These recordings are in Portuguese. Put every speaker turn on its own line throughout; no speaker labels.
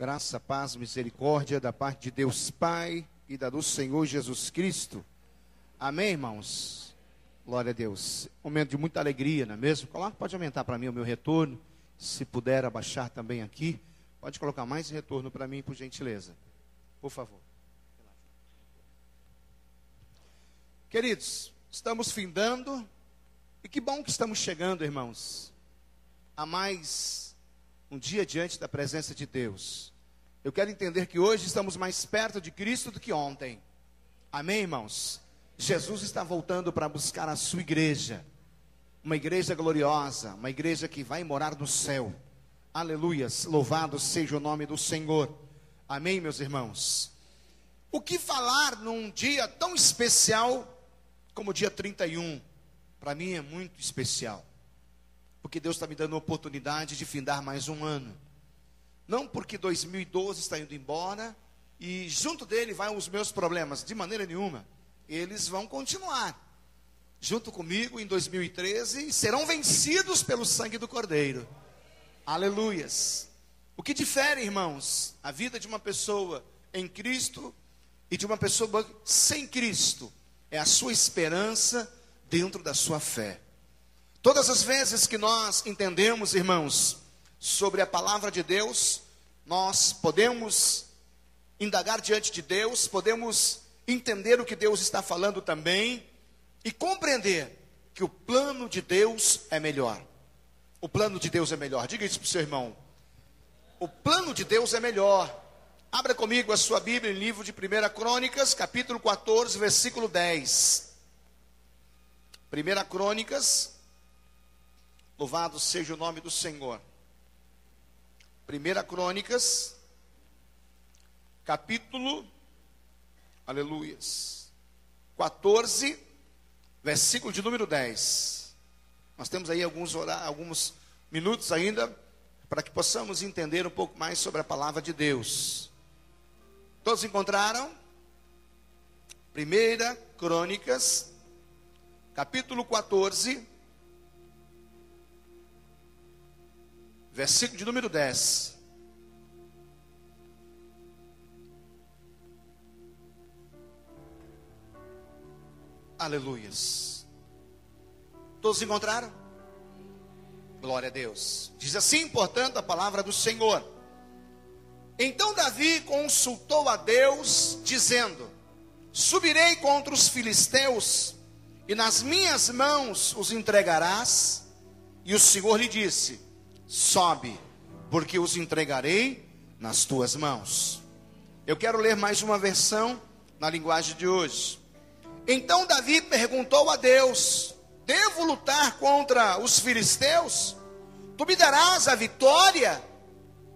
Graça, paz, misericórdia da parte de Deus Pai e da do Senhor Jesus Cristo. Amém, irmãos? Glória a Deus. Momento de muita alegria, não é mesmo? Pode aumentar para mim o meu retorno. Se puder abaixar também aqui. Pode colocar mais retorno para mim, por gentileza. Por favor. Queridos, estamos findando. E que bom que estamos chegando, irmãos, a mais um dia diante da presença de Deus. Eu quero entender que hoje estamos mais perto de Cristo do que ontem. Amém, irmãos? Jesus está voltando para buscar a sua igreja. Uma igreja gloriosa, uma igreja que vai morar no céu. Aleluias, louvado seja o nome do Senhor. Amém, meus irmãos? O que falar num dia tão especial como o dia 31? Para mim é muito especial. Porque Deus está me dando a oportunidade de findar mais um ano. Não porque 2012 está indo embora e junto dele vão os meus problemas, de maneira nenhuma. Eles vão continuar junto comigo em 2013 e serão vencidos pelo sangue do Cordeiro. Aleluias. O que difere, irmãos, a vida de uma pessoa em Cristo e de uma pessoa sem Cristo é a sua esperança dentro da sua fé. Todas as vezes que nós entendemos, irmãos, sobre a palavra de Deus, nós podemos indagar diante de Deus, podemos entender o que Deus está falando também e compreender que o plano de Deus é melhor. O plano de Deus é melhor. Diga isso para o seu irmão. O plano de Deus é melhor. Abra comigo a sua Bíblia em livro de 1 Crônicas, capítulo 14, versículo 10. 1 Crônicas, louvado seja o nome do Senhor. 1 Crônicas, capítulo, aleluias, 14, versículo de número 10. Nós temos aí alguns minutos ainda, para que possamos entender um pouco mais sobre a palavra de Deus. Todos encontraram? 1 Crônicas, capítulo 14, versículo de número 10. Aleluias. Todos encontraram? Glória a Deus. Diz assim, portanto, a palavra do Senhor. Então Davi consultou a Deus, dizendo: subirei contra os filisteus, e nas minhas mãos os entregarás? E o Senhor lhe disse: sobe, porque os entregarei nas tuas mãos. Eu quero ler mais uma versão na linguagem de hoje. Então Davi perguntou a Deus: devo lutar contra os filisteus? Tu me darás a vitória?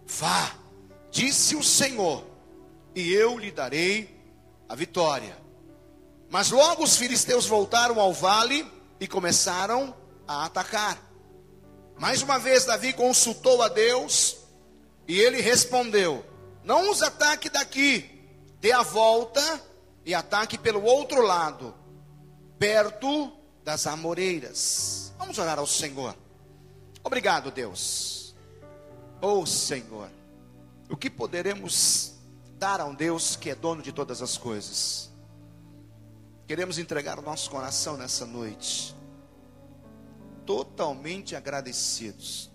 Vá, disse o Senhor, e eu lhe darei a vitória. Mas logo os filisteus voltaram ao vale e começaram a atacar. Mais uma vez Davi consultou a Deus e ele respondeu: não os ataque daqui, dê a volta e ataque pelo outro lado, perto das amoreiras. Vamos orar ao Senhor. Obrigado, Deus. Oh Senhor, o que poderemos dar a um Deus que é dono de todas as coisas? Queremos entregar o nosso coração nessa noite, totalmente agradecidos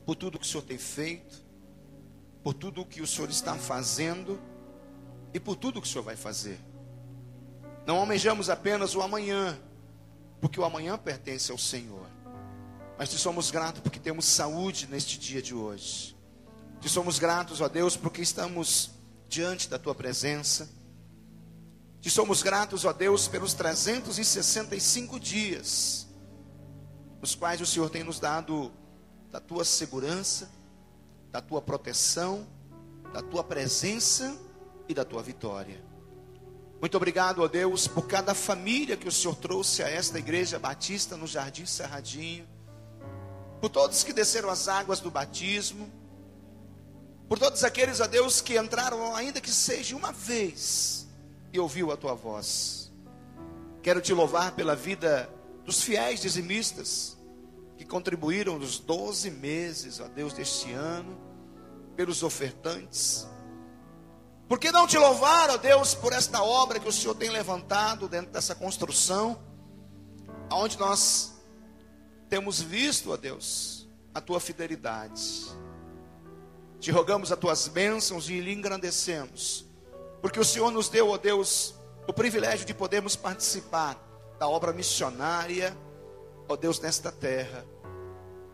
por tudo que o Senhor tem feito, por tudo que o Senhor está fazendo e por tudo que o Senhor vai fazer. Não almejamos apenas o amanhã, porque o amanhã pertence ao Senhor, mas te somos gratos porque temos saúde neste dia de hoje. Te somos gratos, ó Deus, porque estamos diante da tua presença. Te somos gratos, ó Deus, pelos 365 dias nos quais o Senhor tem nos dado da tua segurança, da tua proteção, da tua presença e da tua vitória. Muito obrigado, ó Deus, por cada família que o Senhor trouxe a esta igreja batista no Jardim Cerradinho, por todos que desceram as águas do batismo, por todos aqueles, ó Deus, que entraram, ainda que seja uma vez, e ouviu a tua voz. Quero te louvar pela vida dos fiéis dizimistas, que contribuíram nos 12 meses, ó Deus, deste ano, pelos ofertantes. Por que não te louvar, ó Deus, por esta obra que o Senhor tem levantado dentro dessa construção, onde nós temos visto, ó Deus, a tua fidelidade. Te rogamos as tuas bênçãos e lhe engrandecemos, porque o Senhor nos deu, ó Deus, o privilégio de podermos participar da obra missionária, ó Deus, nesta terra,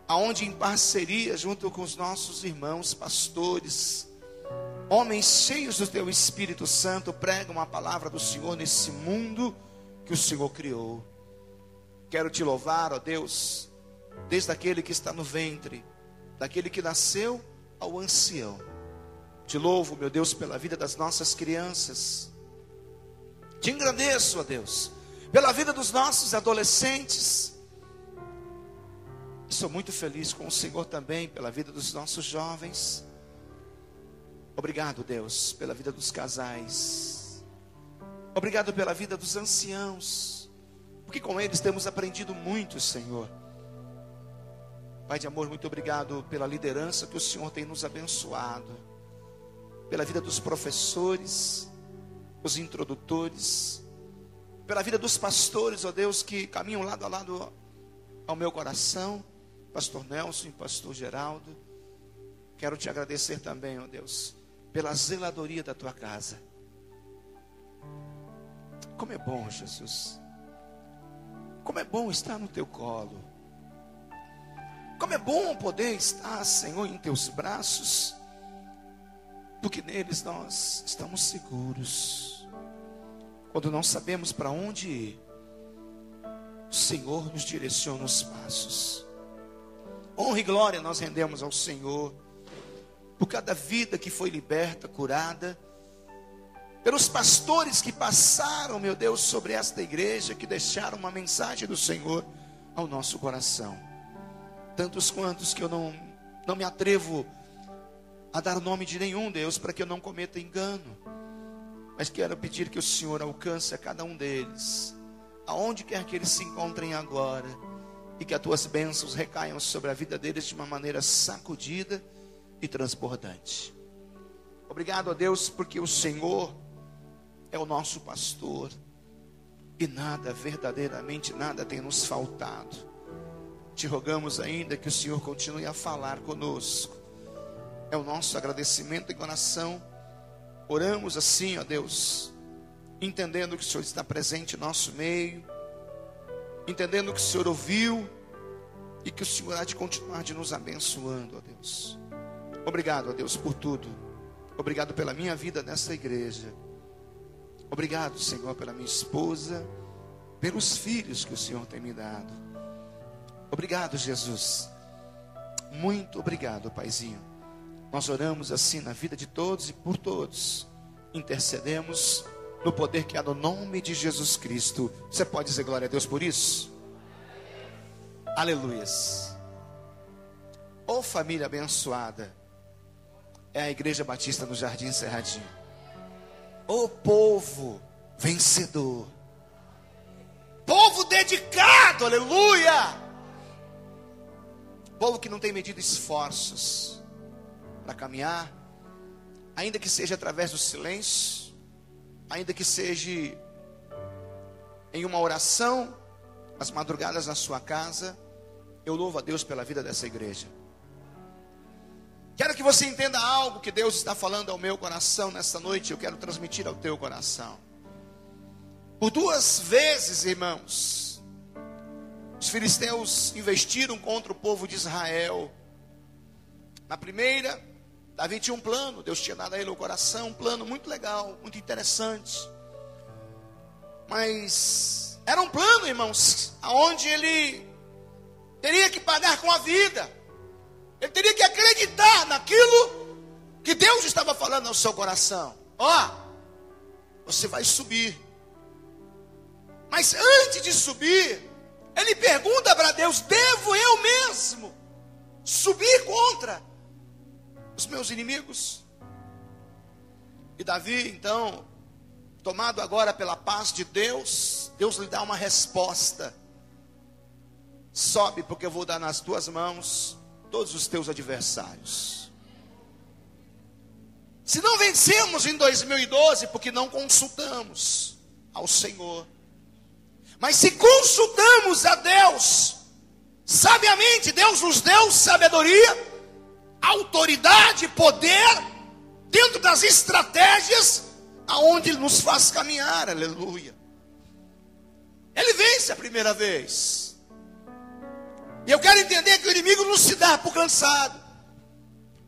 aonde em parceria junto com os nossos irmãos pastores, homens cheios do teu Espírito Santo, pregam a palavra do Senhor nesse mundo que o Senhor criou. Quero te louvar, ó Deus, desde aquele que está no ventre, daquele que nasceu ao ancião. Te louvo, meu Deus, pela vida das nossas crianças. Te engrandeço, ó Deus, pela vida dos nossos adolescentes. E sou muito feliz com o Senhor também pela vida dos nossos jovens. Obrigado, Deus, pela vida dos casais. Obrigado pela vida dos anciãos, porque com eles temos aprendido muito, Senhor. Pai de amor, muito obrigado pela liderança que o Senhor tem nos abençoado, pela vida dos professores, os introdutores, pela vida dos pastores, ó Deus, que caminham lado a lado ao meu coração, pastor Nelson e pastor Geraldo. Quero te agradecer também, ó Deus, pela zeladoria da tua casa. Como é bom, Jesus. Como é bom estar no teu colo. Como é bom poder estar, Senhor, em teus braços, porque neles nós estamos seguros. Quando não sabemos para onde ir, o Senhor nos direciona os passos. Honra e glória nós rendemos ao Senhor por cada vida que foi liberta, curada, pelos pastores que passaram, meu Deus, sobre esta igreja, que deixaram uma mensagem do Senhor ao nosso coração. Tantos quantos que eu não me atrevo a dar o nome de nenhum, Deus, para que eu não cometa engano. Mas quero pedir que o Senhor alcance a cada um deles, aonde quer que eles se encontrem agora, e que as tuas bênçãos recaiam sobre a vida deles de uma maneira sacudida e transbordante. Obrigado a Deus, porque o Senhor é o nosso pastor, e nada, verdadeiramente nada tem nos faltado. Te rogamos ainda que o Senhor continue a falar conosco. É o nosso agradecimento em oração. Oramos assim, ó Deus, entendendo que o Senhor está presente em nosso meio, entendendo que o Senhor ouviu e que o Senhor há de continuar de nos abençoando, ó Deus. Obrigado, ó Deus, por tudo. Obrigado pela minha vida nessa igreja. Obrigado, Senhor, pela minha esposa, pelos filhos que o Senhor tem me dado. Obrigado, Jesus. Muito obrigado, Paizinho. Nós oramos assim na vida de todos e por todos. Intercedemos no poder que há no nome de Jesus Cristo. Você pode dizer glória a Deus por isso? Aleluias. Ô família abençoada, é a Igreja Batista no Jardim Cerradinho. Ô povo vencedor, povo dedicado, aleluia. Povo que não tem medido esforços para caminhar, ainda que seja através do silêncio, ainda que seja em uma oração, as madrugadas na sua casa. Eu louvo a Deus pela vida dessa igreja. Quero que você entenda algo que Deus está falando ao meu coração nessa noite. Eu quero transmitir ao teu coração. Por 2 vezes, irmãos, os filisteus investiram contra o povo de Israel. Na primeira, Davi tinha um plano. Deus tinha dado a ele o coração, um plano muito legal, muito interessante. Mas era um plano, irmãos, onde ele teria que pagar com a vida. Ele teria que acreditar naquilo que Deus estava falando ao seu coração. Ó, você vai subir. Mas antes de subir, ele pergunta para Deus: devo eu mesmo subir contra os meus inimigos? E Davi, então, tomado agora pela paz de Deus, Deus lhe dá uma resposta: sobe, porque eu vou dar nas tuas mãos todos os teus adversários. vencemos em 2012 porque não consultamos ao Senhor. Mas se consultamos a Deus, sabiamente, Deus nos deu sabedoria, autoridade, poder, dentro das estratégias aonde Ele nos faz caminhar, aleluia. Ele vence a primeira vez. E eu quero entender que o inimigo não se dá por cansado.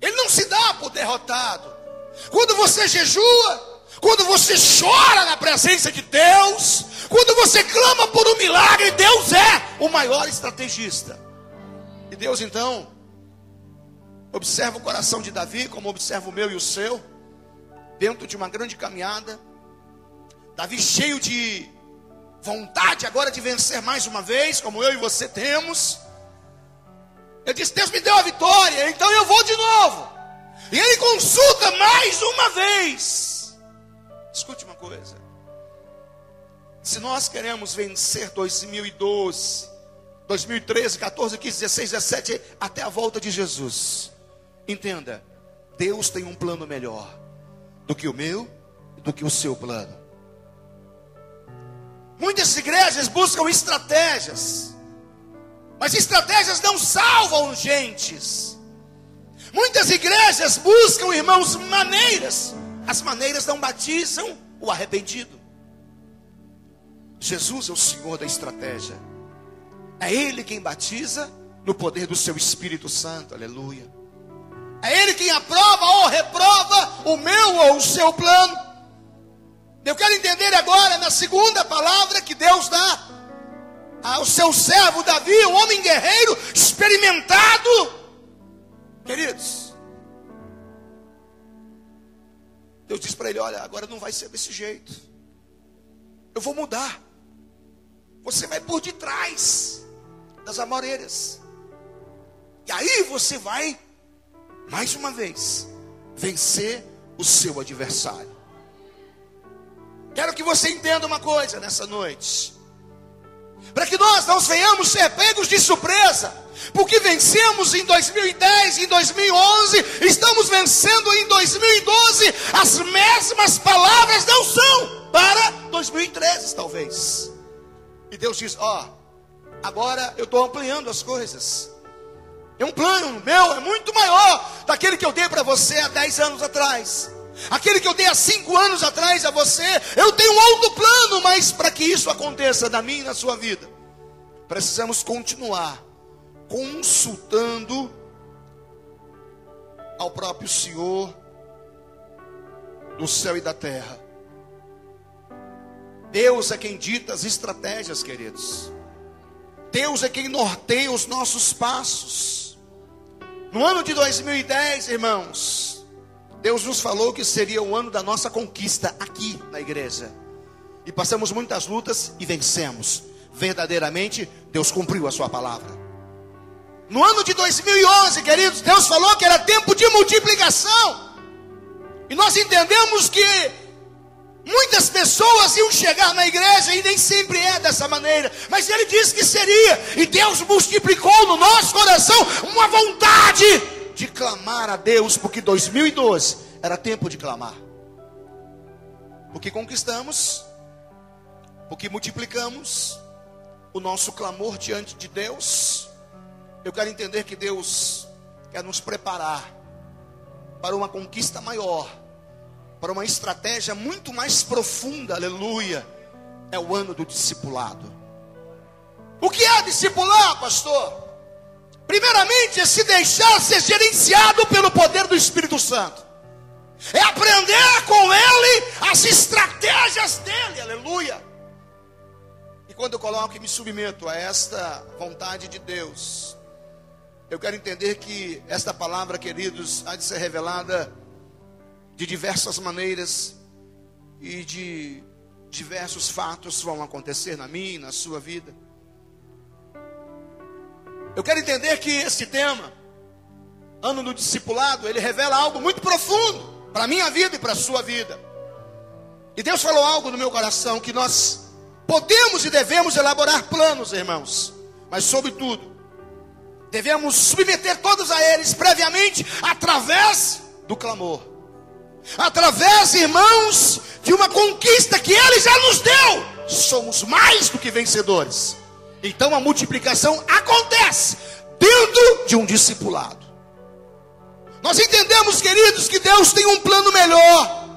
Ele não se dá por derrotado. Quando você jejua, quando você chora na presença de Deus, quando você clama por um milagre, Deus é o maior estrategista. E Deus então observa o coração de Davi, como observa o meu e o seu, dentro de uma grande caminhada. Davi cheio de vontade agora de vencer mais uma vez, como eu e você temos. Ele disse: Deus me deu a vitória, então eu vou de novo. E ele consulta mais uma vez. Escute uma coisa: se nós queremos vencer 2012, 2013, 14, 15, 16, 17, até a volta de Jesus, entenda, Deus tem um plano melhor do que o meu e do que o seu plano. Muitas igrejas buscam estratégias, mas estratégias não salvam gentes. Muitas igrejas buscam, irmãos, maneiras. As maneiras não batizam o arrependido. Jesus é o Senhor da estratégia. É Ele quem batiza no poder do seu Espírito Santo, aleluia. É Ele quem aprova ou reprova o meu ou o seu plano. Eu quero entender agora na segunda palavra que Deus dá ao seu servo Davi, um homem guerreiro, experimentado. Queridos, Deus diz para ele: olha, agora não vai ser desse jeito. Eu vou mudar. Você vai por detrás das amoreiras. E aí você vai, mais uma vez, vencer o seu adversário. Quero que você entenda uma coisa nessa noite. Para que nós não venhamos ser pegos de surpresa. Porque vencemos em 2010, em 2011, estamos vencendo em 2012. As mesmas palavras não são para 2013 talvez. E Deus diz: ó, agora eu estou ampliando as coisas. É um plano meu, é muito maior daquele que eu dei para você há 10 anos atrás. Aquele que eu dei há 5 anos atrás a você. Eu tenho um outro plano, mas para que isso aconteça na minha e na sua vida, precisamos continuar consultando ao próprio Senhor do céu e da terra. Deus é quem dita as estratégias, queridos. Deus é quem norteia os nossos passos. No ano de 2010, irmãos, Deus nos falou que seria o ano da nossa conquista aqui na igreja. E passamos muitas lutas e vencemos. Verdadeiramente, Deus cumpriu a sua palavra. No ano de 2011, queridos, Deus falou que era tempo de multiplicação. E nós entendemos que muitas pessoas iam chegar na igreja e nem sempre é dessa maneira. Mas Ele disse que seria. E Deus multiplicou no nosso coração uma vontade de clamar a Deus, porque 2012 era tempo de clamar. Porque conquistamos, porque multiplicamos o nosso clamor diante de Deus. Eu quero entender que Deus quer nos preparar para uma conquista maior, para uma estratégia muito mais profunda, aleluia. É o ano do discipulado. O que é discipular, pastor? Primeiramente é se deixar ser gerenciado pelo poder do Espírito Santo. É aprender com Ele as estratégias dEle, aleluia. E quando eu coloco e me submeto a esta vontade de Deus, eu quero entender que esta palavra, queridos, há de ser revelada de diversas maneiras, e de diversos fatos vão acontecer na minha e na sua vida. Eu quero entender que esse tema, ano do discipulado, ele revela algo muito profundo para a minha vida e para a sua vida. E Deus falou algo no meu coração, que nós podemos e devemos elaborar planos, irmãos, mas sobretudo devemos submeter todos a eles previamente, através do clamor. através, irmãos, de uma conquista que Ele já nos deu, somos mais do que vencedores. Então a multiplicação acontece dentro de um discipulado. Nós entendemos, queridos, que Deus tem um plano melhor,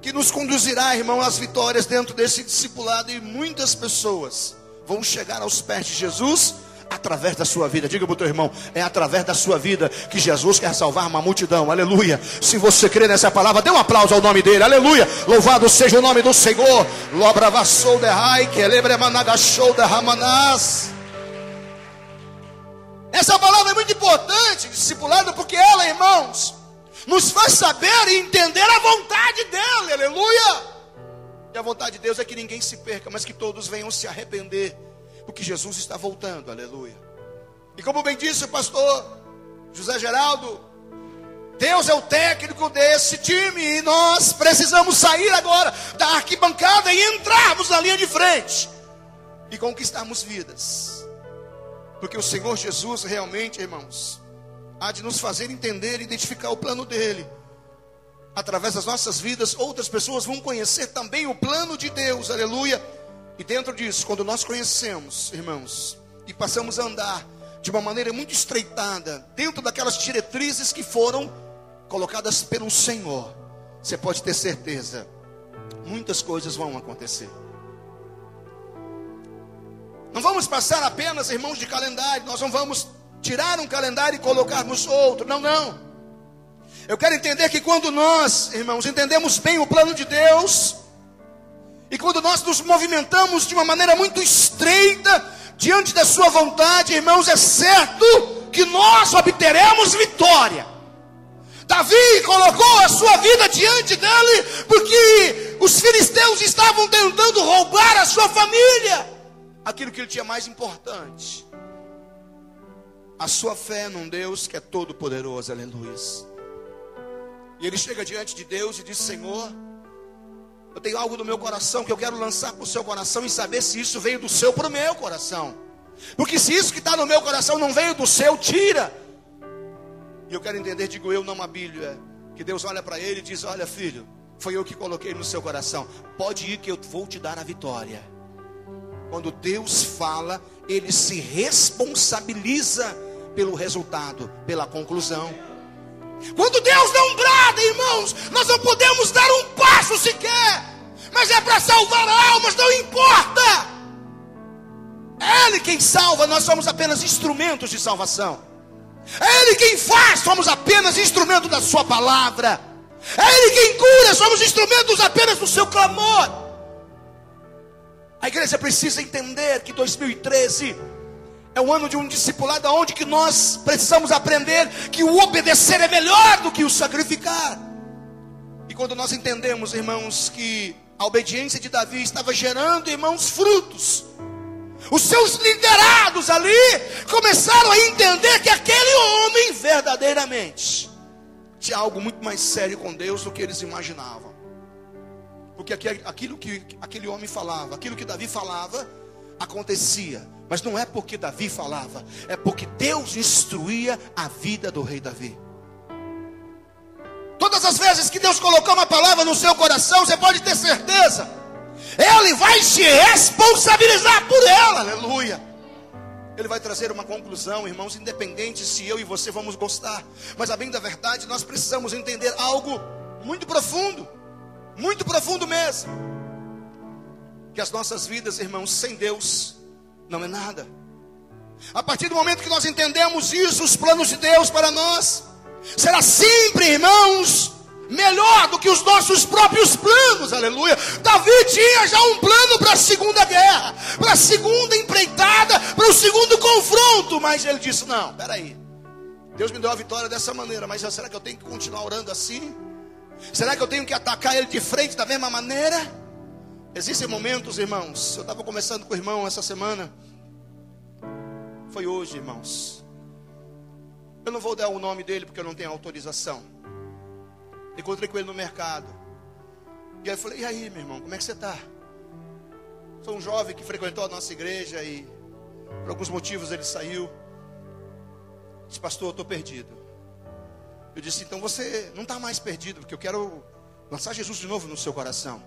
que nos conduzirá, irmão, às vitórias dentro desse discipulado. E muitas pessoas vão chegar aos pés de Jesus através da sua vida. Diga para o teu irmão: é através da sua vida que Jesus quer salvar uma multidão. Aleluia. Se você crê nessa palavra, dê um aplauso ao nome dele. Aleluia. Louvado seja o nome do Senhor. Lobravassou de Raik, Lebremanagashou de Ramanás. Essa palavra é muito importante, discipulado, porque ela, irmãos, nos faz saber e entender a vontade dele. Aleluia. E a vontade de Deus é que ninguém se perca, mas que todos venham se arrepender, porque Jesus está voltando. Aleluia. E como bem disse o pastor José Geraldo, Deus é o técnico desse time, e nós precisamos sair agora da arquibancada e entrarmos na linha de frente e conquistarmos vidas, porque o Senhor Jesus realmente, irmãos, há de nos fazer entender e identificar o plano dele. Através das nossas vidas, outras pessoas vão conhecer também o plano de Deus. Aleluia. E dentro disso, quando nós conhecemos, irmãos, e passamos a andar de uma maneira muito estreitada, dentro daquelas diretrizes que foram colocadas pelo Senhor, você pode ter certeza, muitas coisas vão acontecer. Não vamos passar apenas, irmãos, de calendário. Nós não vamos tirar um calendário e colocarmos outro. Não, não. Eu quero entender que quando nós, irmãos, entendemos bem o plano de Deus, e quando nós nos movimentamos de uma maneira muito estreita diante da sua vontade, irmãos, é certo que nós obteremos vitória. Davi colocou a sua vida diante dele, porque os filisteus estavam tentando roubar a sua família, aquilo que ele tinha mais importante: a sua fé num Deus que é todo poderoso. Aleluia. E ele chega diante de Deus e diz: Senhor, eu tenho algo no meu coração que eu quero lançar para o seu coração, e saber se isso veio do seu para o meu coração. Porque se isso que está no meu coração não veio do seu, tira. E eu quero entender, digo eu, não a Bíblia, que Deus olha para ele e diz: olha, filho, foi eu que coloquei no seu coração, pode ir que eu vou te dar a vitória. Quando Deus fala, ele se responsabiliza pelo resultado, pela conclusão. Quando Deus dá um brado, irmãos, nós não podemos dar um passo sequer, mas é para salvar almas, não importa. É Ele quem salva, nós somos apenas instrumentos de salvação. É Ele quem faz, somos apenas instrumento da sua palavra. É Ele quem cura, somos instrumentos apenas do seu clamor. A igreja precisa entender que 2013 é o ano de um discipulado, onde que nós precisamos aprender que o obedecer é melhor do que o sacrificar. E quando nós entendemos, irmãos, que a obediência de Davi estava gerando, irmãos, frutos, os seus liderados ali começaram a entender que aquele homem verdadeiramente tinha algo muito mais sério com Deus do que eles imaginavam. Porque aquilo que aquele homem falava, aquilo que Davi falava, acontecia. Mas não é porque Davi falava, é porque Deus instruía a vida do rei Davi. Todas as vezes que Deus colocou uma palavra no seu coração, você pode ter certeza, Ele vai se responsabilizar por ela. Aleluia. Ele vai trazer uma conclusão, irmãos, independente se eu e você vamos gostar. Mas a bem da verdade, nós precisamos entender algo muito profundo mesmo. Que as nossas vidas, irmãos, sem Deus não é nada. A partir do momento que nós entendemos isso, os planos de Deus para nós será sempre, irmãos, melhor do que os nossos próprios planos. Aleluia. Davi tinha já um plano para a segunda guerra, para a segunda empreitada, para o segundo confronto. Mas ele disse: não, peraí, Deus me deu a vitória dessa maneira, mas será que eu tenho que continuar orando assim? Será que eu tenho que atacar ele de frente da mesma maneira? Existem momentos, irmãos, eu estava conversando com o irmão essa semana, foi hoje, irmãos, eu não vou dar o nome dele porque eu não tenho autorização. Encontrei com ele no mercado, e aí eu falei: e aí, meu irmão, como é que você está? Sou um jovem que frequentou a nossa igreja e por alguns motivos ele saiu. Disse: pastor, eu estou perdido. Eu disse: então você não está mais perdido, porque eu quero lançar Jesus de novo no seu coração.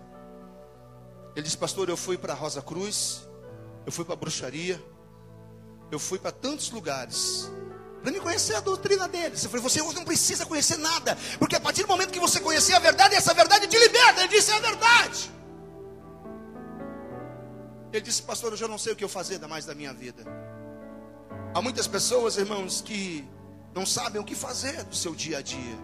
Ele disse: pastor, eu fui para Rosa Cruz, eu fui para a bruxaria, eu fui para tantos lugares para me conhecer a doutrina deles. Eu falei: você não precisa conhecer nada, porque a partir do momento que você conhecer a verdade, essa verdade te liberta. Ele disse: é a verdade. Ele disse: pastor, eu já não sei o que eu fazer mais da minha vida. Há muitas pessoas, irmãos, que não sabem o que fazer do seu dia a dia.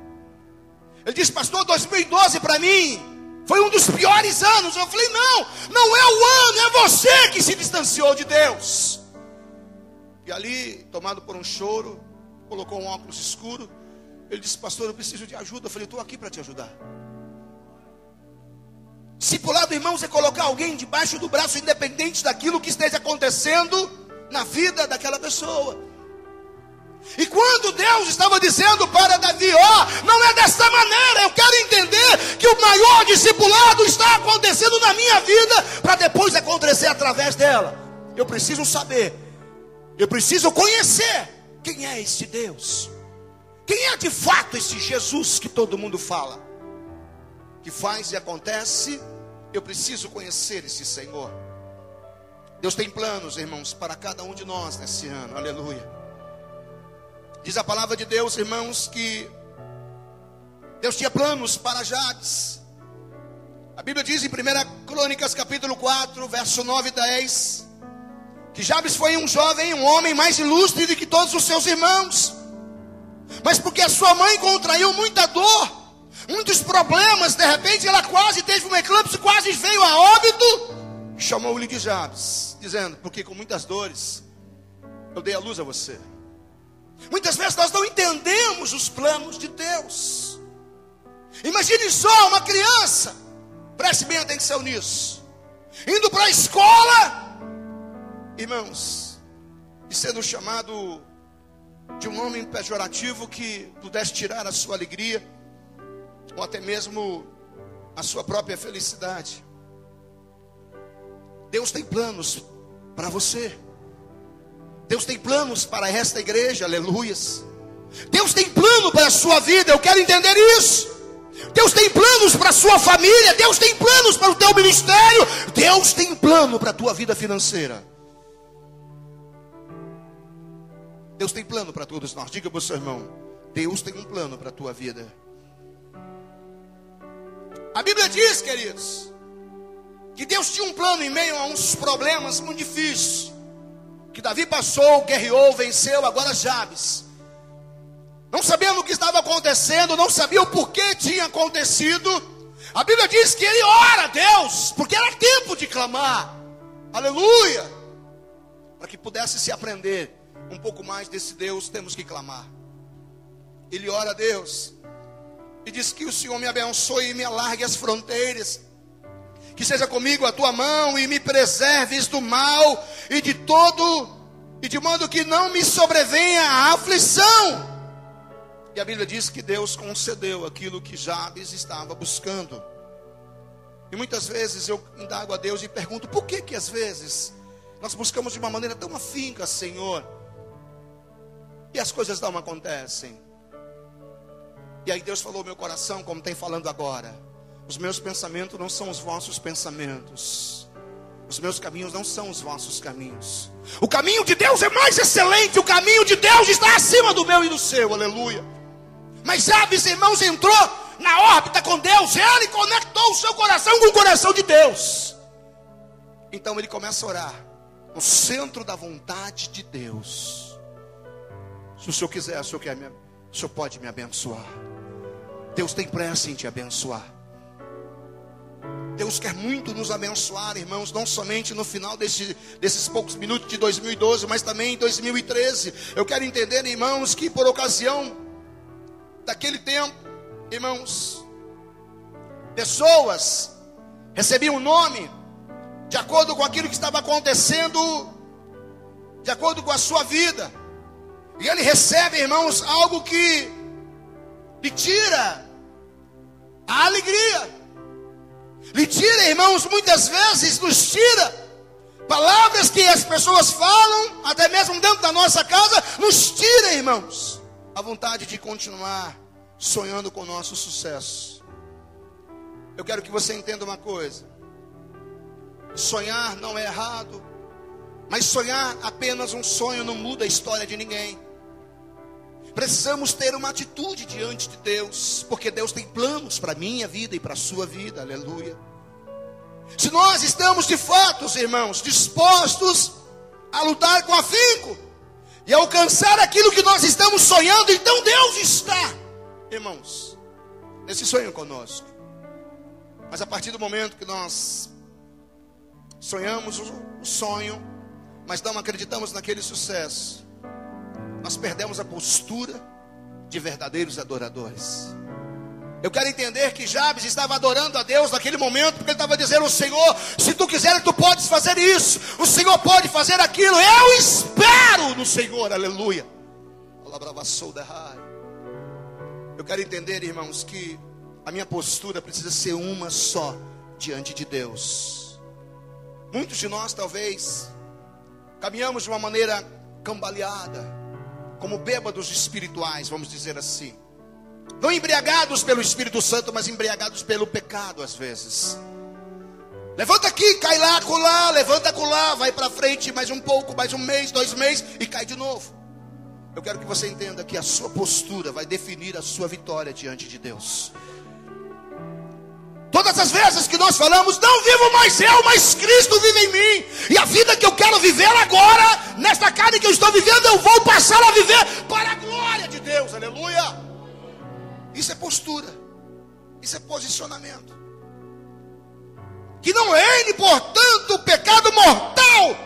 Ele disse: pastor, 2012 para mim foi um dos piores anos. Eu falei: não é o ano, é você que se distanciou de Deus. E ali, tomado por um choro, colocou um óculos escuro. Ele disse: pastor, eu preciso de ajuda. Eu falei: estou aqui para te ajudar. Discipulado, irmãos, é colocar alguém debaixo do braço, independente daquilo que esteja acontecendo na vida daquela pessoa. E quando Deus estava dizendo para Davi: não é dessa maneira, eu quero entender que o maior discipulado está acontecendo na minha vida, para depois acontecer através dela. Eu preciso saber, eu preciso conhecer quem é esse Deus, quem é de fato esse Jesus que todo mundo fala, que faz e acontece. Eu preciso conhecer esse Senhor. Deus tem planos, irmãos, para cada um de nós nesse ano, aleluia. Diz a palavra de Deus, irmãos, que Deus tinha planos para Jabes. A Bíblia diz em 1 Crônicas capítulo 4, verso 9 e 10, que Jabes foi um jovem, um homem mais ilustre do que todos os seus irmãos, mas porque a sua mãe contraiu muita dor, muitos problemas, de repente ela quase teve um eclâmpsia, quase veio a óbito, chamou-lhe de Jabes, dizendo: porque com muitas dores eu dei a luz a você. Muitas vezes nós não entendemos os planos de Deus. Imagine só uma criança, preste bem atenção nisso, indo para a escola, irmãos, e sendo chamado de um nome pejorativo que pudesse tirar a sua alegria, ou até mesmo a sua própria felicidade. Deus tem planos para você. Deus tem planos para esta igreja, aleluias. Deus tem plano para a sua vida, eu quero entender isso. Deus tem planos para a sua família, Deus tem planos para o teu ministério, Deus tem plano para a tua vida financeira. Deus tem plano para todos nós. Diga para o seu irmão: Deus tem um plano para a tua vida. A Bíblia diz, queridos, que Deus tinha um plano em meio a uns problemas muito difíceis, que Davi passou, guerreou, venceu. Agora Jabes, não sabendo o que estava acontecendo, não sabia o porquê tinha acontecido. A Bíblia diz que ele ora a Deus, porque era tempo de clamar, aleluia, para que pudesse se aprender um pouco mais desse Deus. Temos que clamar. Ele ora a Deus e diz: que o Senhor me abençoe e me alargue as fronteiras, que seja comigo a tua mão e me preserves do mal e de todo, e de modo que não me sobrevenha a aflição. E a Bíblia diz que Deus concedeu aquilo que Jabes estava buscando. E muitas vezes eu indago a Deus e pergunto: por que às vezes nós buscamos de uma maneira tão afinca, Senhor, e as coisas não acontecem? E aí Deus falou ao meu coração, como tem falando agora: os meus pensamentos não são os vossos pensamentos, os meus caminhos não são os vossos caminhos. O caminho de Deus é mais excelente, o caminho de Deus está acima do meu e do seu, aleluia. Mas Jabes, irmãos, entrou na órbita com Deus, ele conectou o seu coração com o coração de Deus. Então ele começa a orar no centro da vontade de Deus. Se o Senhor quiser, o Senhor pode me abençoar. Deus tem pressa em te abençoar. Deus quer muito nos abençoar, irmãos, não somente no final desses poucos minutos de 2012, mas também em 2013. Eu quero entender, irmãos, que por ocasião daquele tempo, irmãos, pessoas recebiam um nome de acordo com aquilo que estava acontecendo, de acordo com a sua vida. E ele recebe, irmãos, algo que lhe tira a alegria, lhe tira, irmãos, muitas vezes nos tira palavras que as pessoas falam, até mesmo dentro da nossa casa, nos tira, irmãos, a vontade de continuar sonhando com o nosso sucesso. Eu quero que você entenda uma coisa: sonhar não é errado, mas sonhar apenas um sonho não muda a história de ninguém. Precisamos ter uma atitude diante de Deus, porque Deus tem planos para a minha vida e para a sua vida, aleluia. Se nós estamos de fato, irmãos, dispostos a lutar com afinco e alcançar aquilo que nós estamos sonhando, então Deus está, irmãos, nesse sonho conosco. Mas a partir do momento que nós sonhamos o sonho, mas não acreditamos naquele sucesso, nós perdemos a postura de verdadeiros adoradores. Eu quero entender que Jabes estava adorando a Deus naquele momento, porque ele estava dizendo: o Senhor, se tu quiseres, tu podes fazer isso, o Senhor pode fazer aquilo, eu espero no Senhor, aleluia. Eu quero entender, irmãos, que a minha postura precisa ser uma só diante de Deus. Muitos de nós talvez caminhamos de uma maneira cambaleada, como bêbados espirituais, vamos dizer assim. Não embriagados pelo Espírito Santo, mas embriagados pelo pecado às vezes. Levanta aqui, cai lá, acolá, levanta acolá, vai para frente mais um pouco, mais um mês, 2 meses e cai de novo. Eu quero que você entenda que a sua postura vai definir a sua vitória diante de Deus. Todas as vezes que nós falamos: não vivo mais eu, mas Cristo vive em mim, e a vida que eu quero viver agora, nesta carne que eu estou vivendo, eu vou passar a viver para a glória de Deus, aleluia. Isso é postura, isso é posicionamento. Que não reine, portanto, o pecado mortal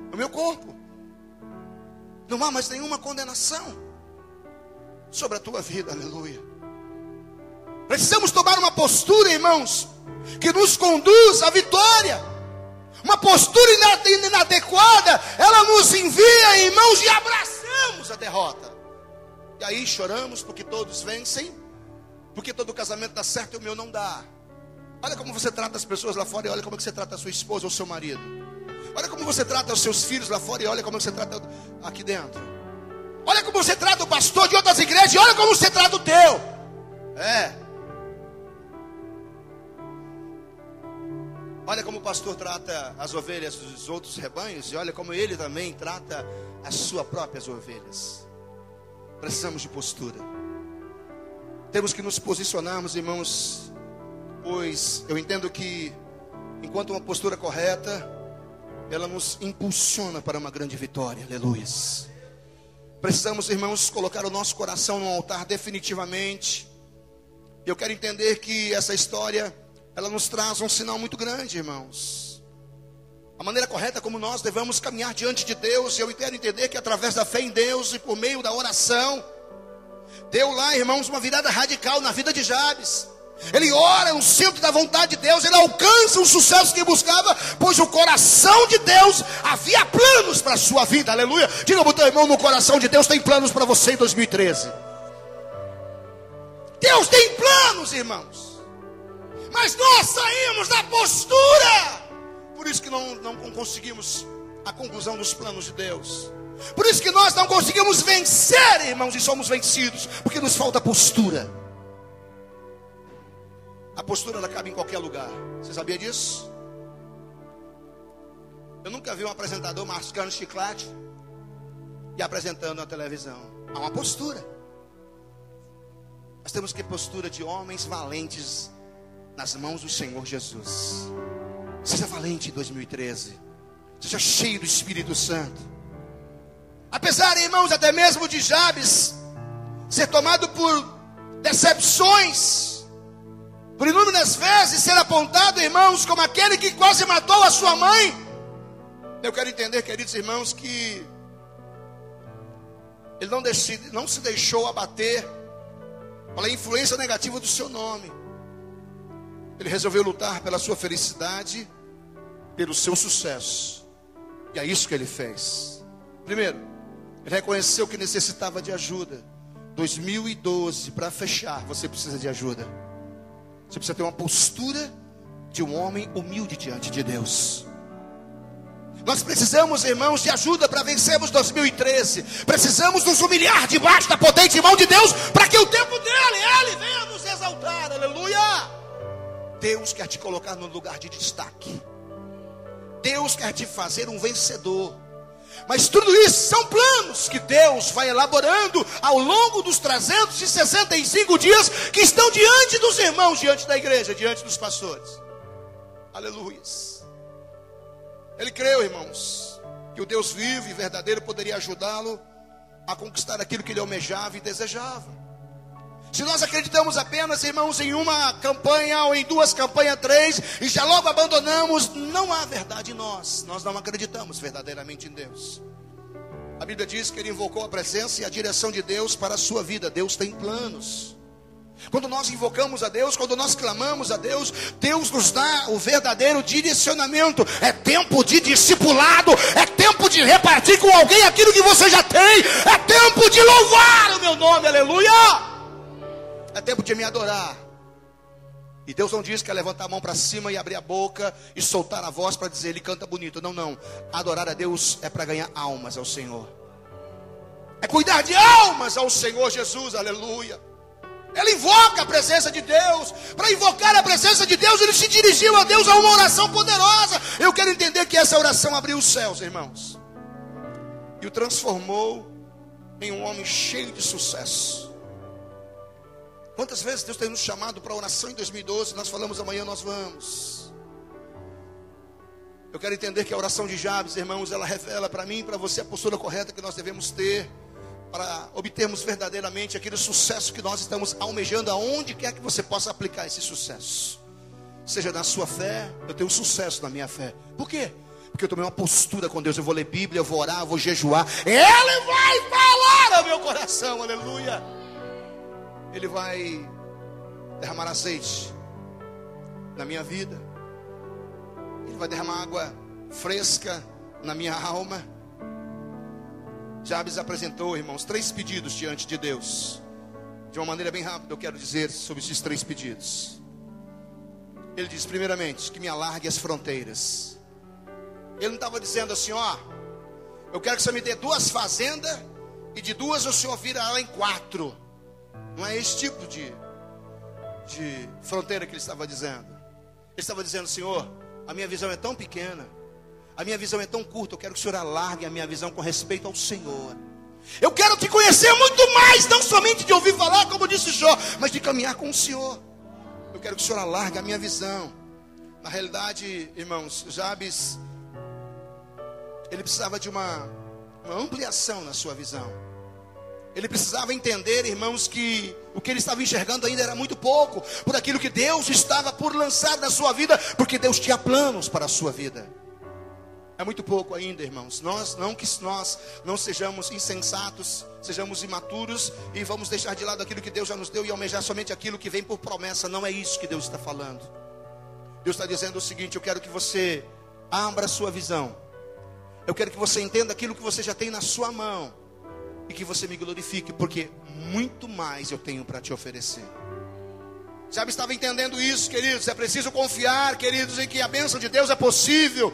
no meu corpo. Não há mais nenhuma condenação sobre a tua vida, aleluia. Precisamos tomar uma postura, irmãos, que nos conduz à vitória. Uma postura inadequada, ela nos envia em mãos e abraçamos a derrota. E aí choramos porque todos vencem, porque todo casamento dá certo e o meu não dá. Olha como você trata as pessoas lá fora e olha como é que você trata a sua esposa ou seu marido. Olha como você trata os seus filhos lá fora e olha como é que você trata aqui dentro. Olha como você trata o pastor de outras igrejas e olha como você trata o teu. Olha como o pastor trata as ovelhas dos outros rebanhos e olha como ele também trata as suas próprias ovelhas. Precisamos de postura. Temos que nos posicionarmos, irmãos, pois eu entendo que enquanto uma postura correta, ela nos impulsiona para uma grande vitória, aleluias. Precisamos, irmãos, colocar o nosso coração no altar definitivamente. Eu quero entender que essa história, ela nos traz um sinal muito grande, irmãos. A maneira correta como nós devemos caminhar diante de Deus. Eu quero entender que através da fé em Deus e por meio da oração, deu lá, irmãos, uma virada radical na vida de Jabes. Ele ora no centro da vontade de Deus, ele alcança o sucesso que buscava, pois o coração de Deus havia planos para a sua vida, aleluia. Diga para o teu irmão: no coração de Deus tem planos para você em 2013. Deus tem planos, irmãos, mas nós saímos da postura. Por isso que não conseguimos a conclusão dos planos de Deus. Por isso que nós não conseguimos vencer, irmãos, e somos vencidos, porque nos falta postura. A postura, ela cabe em qualquer lugar. Você sabia disso? Eu nunca vi um apresentador mascando chiclete e apresentando na televisão. Há uma postura. Nós temos que ter postura de homens valentes nas mãos do Senhor Jesus. Seja valente em 2013. Seja cheio do Espírito Santo. Apesar, irmãos, até mesmo de Jabes ser tomado por decepções, por inúmeras vezes ser apontado, irmãos, como aquele que quase matou a sua mãe, eu quero entender, queridos irmãos, que ele não se deixou abater pela influência negativa do seu nome. Ele resolveu lutar pela sua felicidade, pelo seu sucesso. E é isso que ele fez. Primeiro, ele reconheceu que necessitava de ajuda. 2012, para fechar, você precisa de ajuda. Você precisa ter uma postura de um homem humilde diante de Deus. Nós precisamos, irmãos, de ajuda para vencermos 2013. Precisamos nos humilhar debaixo da potente mão de Deus, para que o tempo dele, Ele venha nos exaltar, aleluia. Deus quer te colocar no lugar de destaque. Deus quer te fazer um vencedor. Mas tudo isso são planos que Deus vai elaborando ao longo dos 365 dias que estão diante dos irmãos, diante da igreja, diante dos pastores. Aleluias. Ele creu, irmãos, que o Deus vivo e verdadeiro poderia ajudá-lo a conquistar aquilo que ele almejava e desejava. Se nós acreditamos apenas, irmãos, em uma campanha ou em 2 campanhas, 3, e já logo abandonamos, não há verdade em nós. Nós não acreditamos verdadeiramente em Deus. A Bíblia diz que ele invocou a presença e a direção de Deus para a sua vida. Deus tem planos. Quando nós invocamos a Deus, quando nós clamamos a Deus, Deus nos dá o verdadeiro direcionamento. É tempo de discipulado, é tempo de repartir com alguém aquilo que você já tem, é tempo de louvar o meu nome, aleluia. É tempo de me adorar. E Deus não diz que é levantar a mão para cima e abrir a boca e soltar a voz para dizer, ele canta bonito. Não, não. Adorar a Deus é para ganhar almas ao Senhor. É cuidar de almas ao Senhor Jesus, aleluia. Ele invoca a presença de Deus. Para invocar a presença de Deus, ele se dirigiu a Deus a uma oração poderosa. Eu quero entender que essa oração abriu os céus, irmãos, e o transformou em um homem cheio de sucesso. Quantas vezes Deus tem nos chamado para oração em 2012? Nós falamos amanhã nós vamos. Eu quero entender que a oração de Jabes, irmãos, ela revela para mim e para você a postura correta que nós devemos ter para obtermos verdadeiramente aquele sucesso que nós estamos almejando, aonde quer que você possa aplicar esse sucesso. Seja na sua fé, eu tenho sucesso na minha fé. Por quê? Porque eu tomei uma postura com Deus. Eu vou ler Bíblia, eu vou orar, eu vou jejuar. Ele vai falar ao meu coração, aleluia. Ele vai derramar azeite na minha vida. Ele vai derramar água fresca na minha alma. Jabes apresentou, irmãos, 3 pedidos diante de Deus. De uma maneira bem rápida eu quero dizer sobre esses 3 pedidos. Ele diz primeiramente que me alargue as fronteiras. Ele não estava dizendo assim, ó, eu quero que você me dê 2 fazendas e de 2 o senhor vira ela em 4. Não é esse tipo de fronteira que ele estava dizendo. Ele estava dizendo, Senhor, a minha visão é tão pequena, a minha visão é tão curta, eu quero que o Senhor alargue a minha visão com respeito ao Senhor. Eu quero te conhecer muito mais, não somente de ouvir falar, como disse Jó, mas de caminhar com o Senhor. Eu quero que o Senhor alargue a minha visão. Na realidade, irmãos, Jabes, ele precisava de uma ampliação na sua visão. Ele precisava entender, irmãos, que o que ele estava enxergando ainda era muito pouco, por aquilo que Deus estava por lançar na sua vida, porque Deus tinha planos para a sua vida. É muito pouco ainda, irmãos. Nós não sejamos insensatos, sejamos imaturos e vamos deixar de lado aquilo que Deus já nos deu e almejar somente aquilo que vem por promessa. Não é isso que Deus está falando. Deus está dizendo o seguinte: eu quero que você abra a sua visão. Eu quero que você entenda aquilo que você já tem na sua mão e que você me glorifique, porque muito mais eu tenho para te oferecer. Jabes estava entendendo isso, queridos. É preciso confiar, queridos, em que a bênção de Deus é possível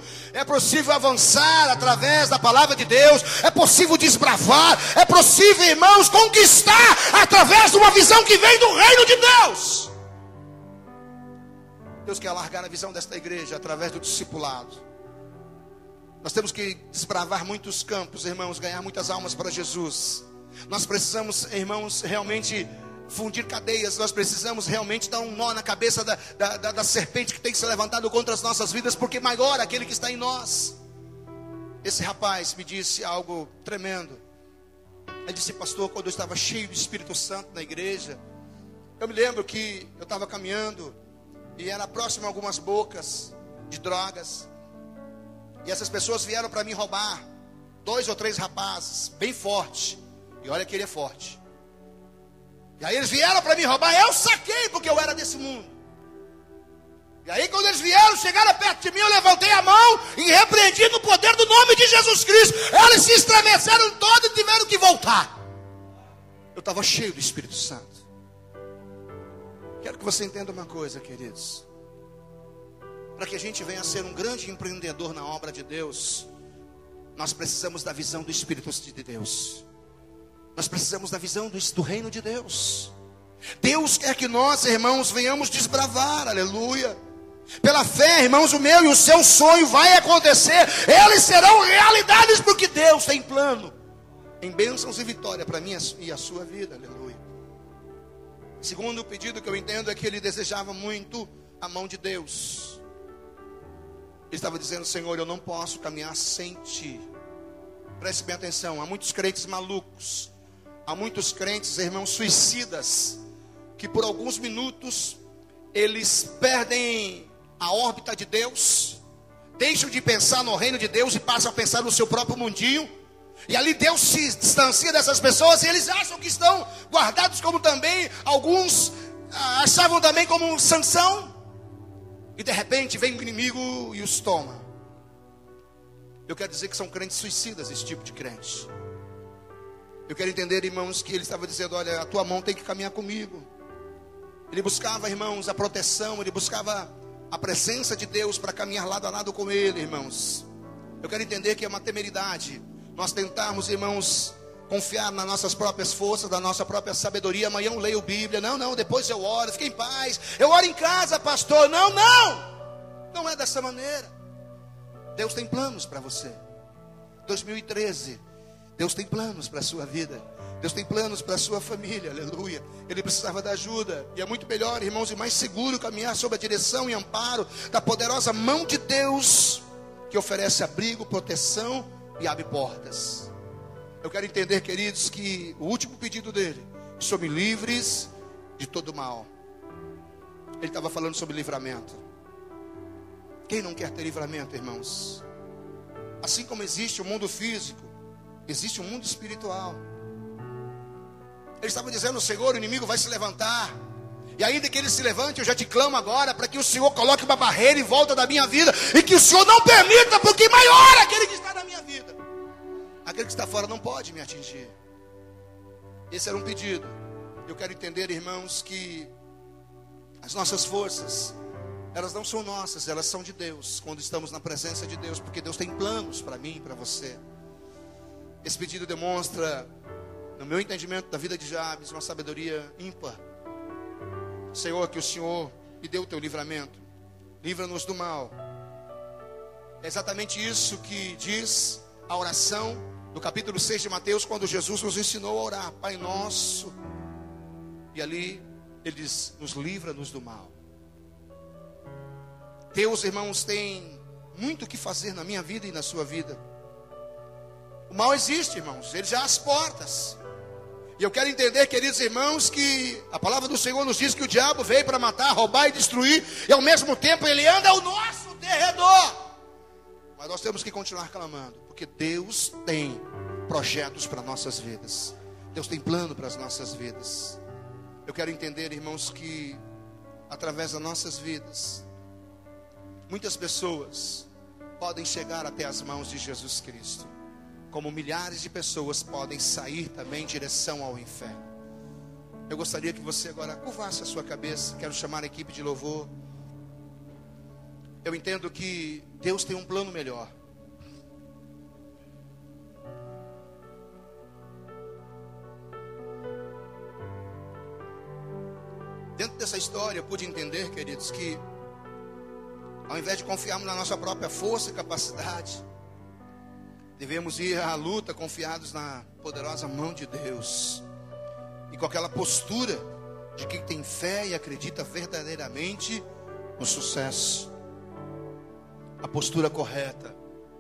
avançar através da palavra de Deus, é possível desbravar, é possível, irmãos, conquistar através de uma visão que vem do reino de Deus. Deus quer alargar a visão desta igreja através do discipulado. Nós temos que desbravar muitos campos, irmãos, ganhar muitas almas para Jesus. Nós precisamos, irmãos, realmente fundir cadeias. Nós precisamos realmente dar um nó na cabeça da serpente que tem que ser levantado contra as nossas vidas, porque maior é aquele que está em nós. Esse rapaz me disse algo tremendo. Ele disse: pastor, quando eu estava cheio do Espírito Santo na igreja, eu me lembro que eu estava caminhando e era próximo a algumas bocas de drogas, e essas pessoas vieram para me roubar. 2 ou 3 rapazes, bem forte. E olha que ele é forte. E aí eles vieram para me roubar. Eu saquei, porque eu era desse mundo. E aí quando eles vieram, chegaram perto de mim, eu levantei a mão e repreendi no poder do nome de Jesus Cristo. Eles se estremeceram todos e tiveram que voltar. Eu estava cheio do Espírito Santo. Quero que você entenda uma coisa, queridos. Para que a gente venha a ser um grande empreendedor na obra de Deus, Nós precisamos da visão do Espírito de Deus. Nós precisamos da visão do reino de Deus. Deus quer que nós, irmãos, venhamos desbravar, aleluia. Pela fé, irmãos, o meu e o seu sonho vai acontecer. Eles serão realidades porque Deus tem plano em bênçãos e vitória para mim e a sua vida, aleluia. Segundo o pedido que eu entendo é que ele desejava muito a mão de Deus. Ele estava dizendo: Senhor, eu não posso caminhar sem Ti. Preste bem atenção, há muitos crentes malucos, há muitos crentes, irmãos, suicidas, que por alguns minutos eles perdem a órbita de Deus, deixam de pensar no reino de Deus e passam a pensar no seu próprio mundinho. E ali Deus se distancia dessas pessoas e eles acham que estão guardados, como também alguns achavam também como Sansão. E de repente vem o inimigo e os toma. Eu quero dizer que são crentes suicidas, esse tipo de crente. Eu quero entender, irmãos, que ele estava dizendo: olha, a tua mão tem que caminhar comigo. Ele buscava, irmãos, a proteção, ele buscava a presença de Deus para caminhar lado a lado com ele, irmãos. Eu quero entender que é uma temeridade nós tentarmos, irmãos, confiar nas nossas próprias forças, na nossa própria sabedoria. Amanhã eu leio Bíblia, não, depois eu oro, fique em paz, eu oro em casa, pastor. Não é dessa maneira. Deus tem planos para você. 2013, Deus tem planos para a sua vida. Deus tem planos para a sua família, aleluia. Ele precisava da ajuda, e é muito melhor, irmãos, e mais seguro caminhar sob a direção e amparo da poderosa mão de Deus, que oferece abrigo, proteção e abre portas. Eu quero entender, queridos, que o último pedido dele: somos livres de todo mal. Ele estava falando sobre livramento. Quem não quer ter livramento, irmãos? Assim como existe o mundo físico, existe o mundo espiritual. Ele estava dizendo: Senhor, o inimigo vai se levantar, e ainda que ele se levante, eu já te clamo agora para que o Senhor coloque uma barreira em volta da minha vida, e que o Senhor não permita, porque maior é aquele que está na minha vida. Aquele que está fora não pode me atingir. Esse era um pedido. Eu quero entender, irmãos, que as nossas forças, elas não são nossas, elas são de Deus, quando estamos na presença de Deus, porque Deus tem planos para mim e para você. Esse pedido demonstra, no meu entendimento da vida de Jabes, uma sabedoria ímpar. Senhor, que o Senhor me dê o teu livramento, livra-nos do mal. É exatamente isso que diz a oração do capítulo 6 de Mateus, quando Jesus nos ensinou a orar: Pai nosso. E ali ele diz: nos livra-nos do mal. Deus, irmãos, tem muito o que fazer na minha vida e na sua vida. O mal existe, irmãos, ele já às portas. E eu quero entender, queridos irmãos, que a palavra do Senhor nos diz que o diabo veio para matar, roubar e destruir, e ao mesmo tempo ele anda ao nosso derredor. Mas nós temos que continuar clamando, porque Deus tem projetos para nossas vidas. Deus tem plano para as nossas vidas. Eu quero entender, irmãos, que através das nossas vidas, muitas pessoas podem chegar até as mãos de Jesus Cristo, como milhares de pessoas podem sair também em direção ao inferno. Eu gostaria que você agora curvasse a sua cabeça. Quero chamar a equipe de louvor. Eu entendo que Deus tem um plano melhor. Dentro dessa história eu pude entender, queridos, que ao invés de confiarmos na nossa própria força e capacidade, devemos ir à luta confiados na poderosa mão de Deus, e com aquela postura de quem tem fé e acredita verdadeiramente no sucesso. A postura correta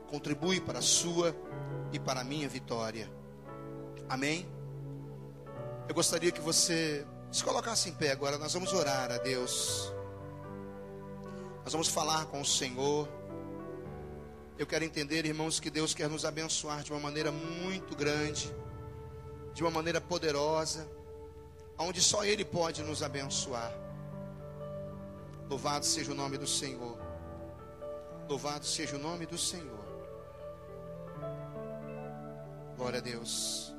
contribui para a sua e para a minha vitória. Amém? Eu gostaria que você se colocasse em pé agora. Nós vamos orar a Deus. Nós vamos falar com o Senhor. Eu quero entender, irmãos, que Deus quer nos abençoar de uma maneira muito grande, de uma maneira poderosa, onde só Ele pode nos abençoar. Louvado seja o nome do Senhor. Louvado seja o nome do Senhor. Glória a Deus.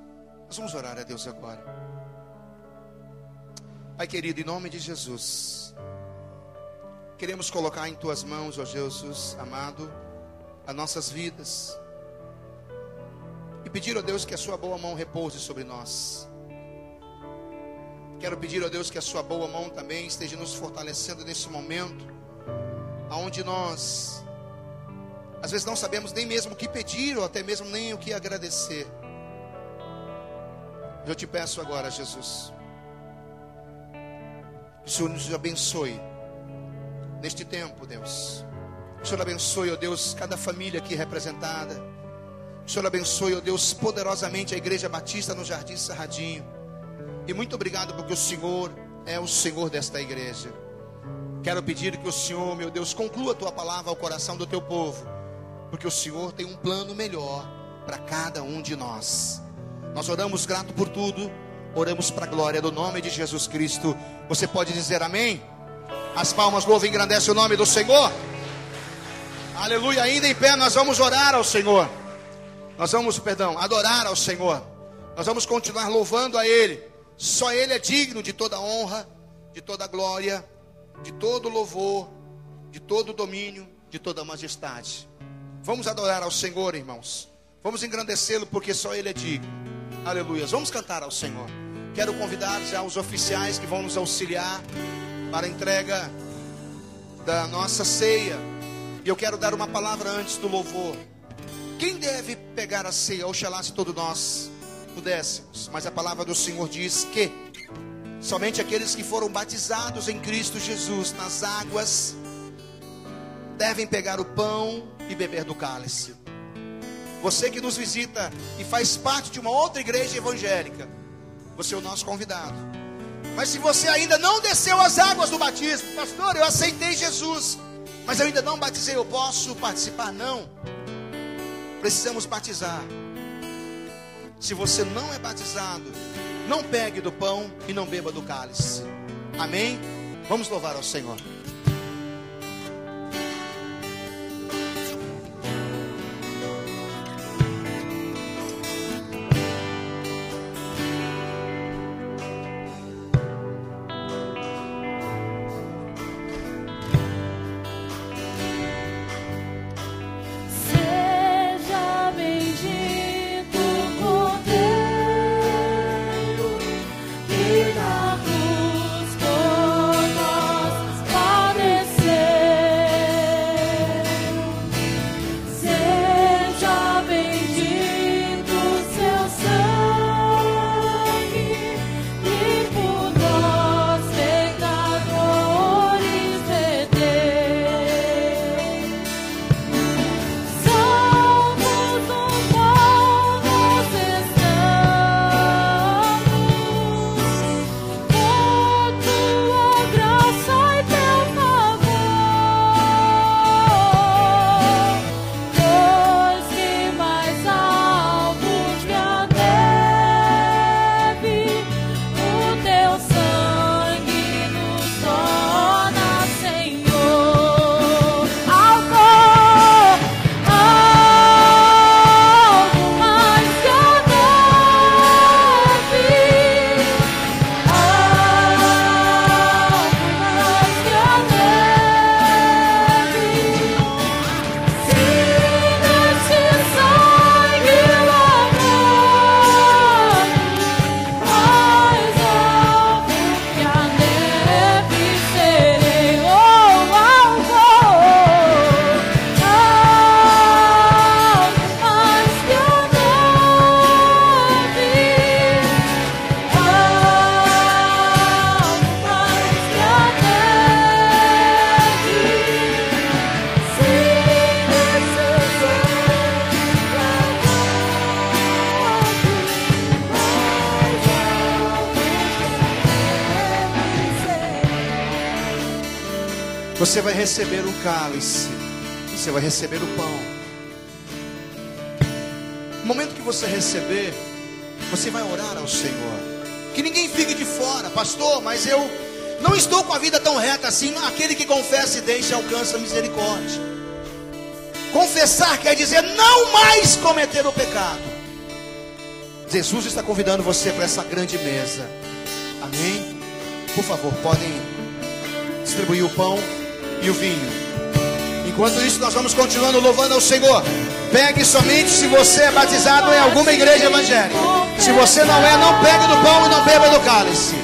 Nós vamos orar a Deus agora. Pai querido, em nome de Jesus, queremos colocar em Tuas mãos, ó Jesus amado, as nossas vidas. pedir, ó Deus, que a sua boa mão repouse sobre nós. Quero pedir, ó Deus, que a sua boa mão também esteja nos fortalecendo nesse momento, aonde nós, às vezes, não sabemos nem mesmo o que pedir, ou até mesmo nem o que agradecer. Eu te peço agora, Jesus, que o Senhor nos abençoe neste tempo, Deus. Que o Senhor abençoe, ó Deus, cada família aqui representada. Que o Senhor abençoe, ó Deus, poderosamente a Igreja Batista no Jardim Cerradinho. E muito obrigado porque o Senhor é o Senhor desta igreja. Quero pedir que o Senhor, meu Deus, conclua a tua palavra ao coração do teu povo, porque o Senhor tem um plano melhor para cada um de nós. Nós oramos grato por tudo, oramos para a glória do nome de Jesus Cristo. Você pode dizer amém? As palmas louvam e engrandecem o nome do Senhor. Aleluia, ainda em pé nós vamos orar ao Senhor. Nós vamos, adorar ao Senhor. Nós vamos continuar louvando a Ele. Só Ele é digno de toda honra, de toda glória, de todo louvor, de todo domínio, de toda majestade. Vamos adorar ao Senhor, irmãos. Vamos engrandecê-lo porque só Ele é digno. Aleluia. Vamos cantar ao Senhor. Quero convidar já os oficiais que vão nos auxiliar para a entrega da nossa ceia. E eu quero dar uma palavra antes do louvor. Quem deve pegar a ceia? Oxalá se todos nós pudéssemos. Mas a palavra do Senhor diz que somente aqueles que foram batizados em Cristo Jesus nas águas devem pegar o pão e beber do cálice. Você que nos visita e faz parte de uma outra igreja evangélica, você é o nosso convidado. Mas se você ainda não desceu as águas do batismo, pastor, eu aceitei Jesus, mas eu ainda não batizei, eu posso participar? Não. Precisamos batizar. Se você não é batizado, não pegue do pão e não beba do cálice. Amém? Vamos louvar ao Senhor. Você vai receber o cálice, você vai receber o pão. No momento que você receber, você vai orar ao Senhor. Que ninguém fique de fora, pastor, mas eu não estou com a vida tão reta assim. Aquele que confessa e deixa alcança misericórdia. Confessar quer dizer não mais cometer o pecado. Jesus está convidando você para essa grande mesa. Amém? Por favor, podem distribuir o pão e o vinho. Enquanto isso, nós vamos continuando louvando ao Senhor. Pegue somente se você é batizado em alguma igreja evangélica. Se você não é, não pegue do pão e não beba do cálice.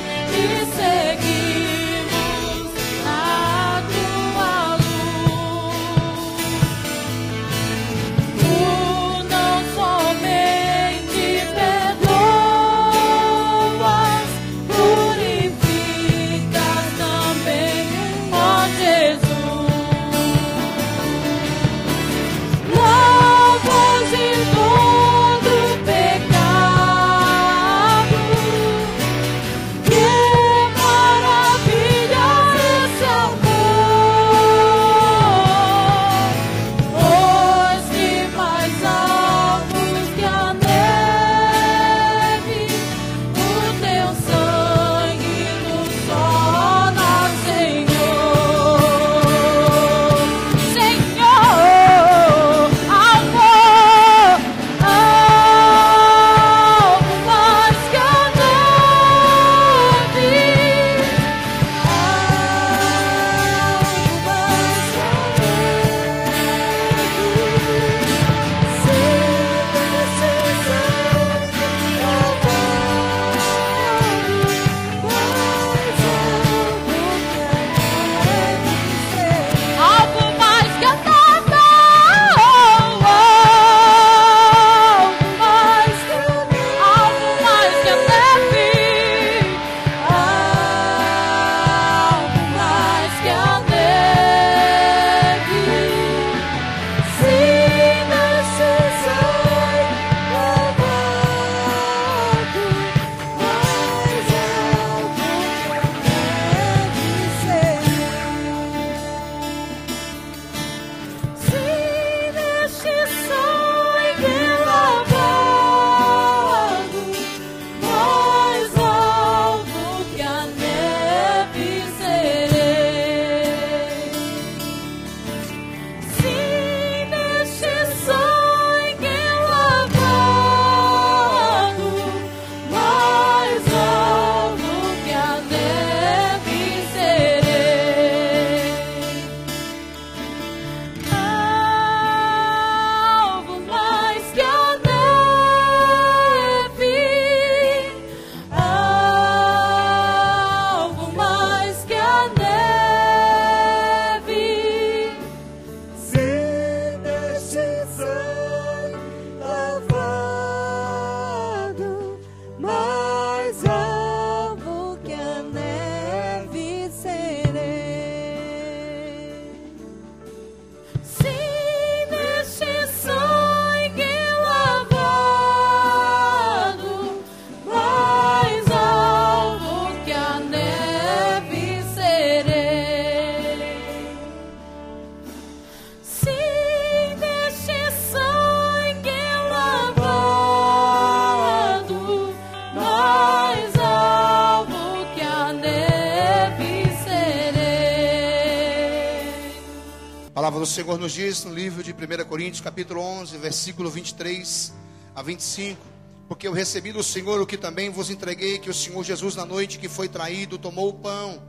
A palavra do Senhor nos diz no livro de 1 Coríntios, capítulo 11, versículo 23 a 25. Porque eu recebi do Senhor o que também vos entreguei, que o Senhor Jesus, na noite que foi traído, tomou o pão,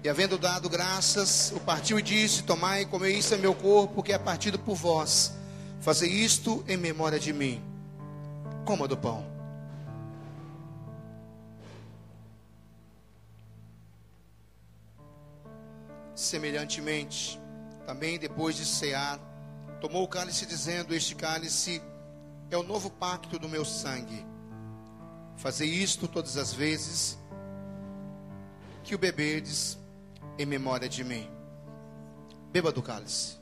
e havendo dado graças, o partiu e disse: tomai e comei, isto é meu corpo, que é partido por vós. Fazei isto em memória de mim. Coma do pão. Semelhantemente, também depois de cear, tomou o cálice, dizendo: este cálice é o novo pacto do meu sangue. Fazei isto todas as vezes que o beberdes, em memória de mim. Beba do cálice.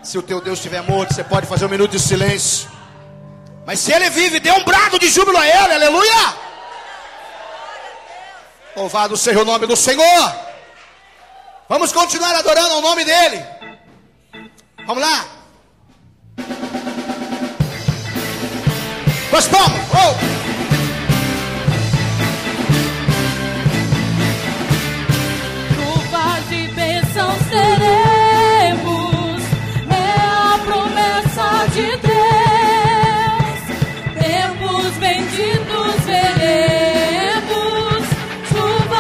Se o teu Deus estiver morto, você pode fazer um minuto de silêncio. Mas se ele vive, dê um brado de júbilo a ele, aleluia! Louvado seja o nome do Senhor. Vamos continuar adorando o nome dele. Vamos lá. Nós vamos.
Chuvas de bênção seremos, é a promessa de Deus. Tempos benditos veremos, chuva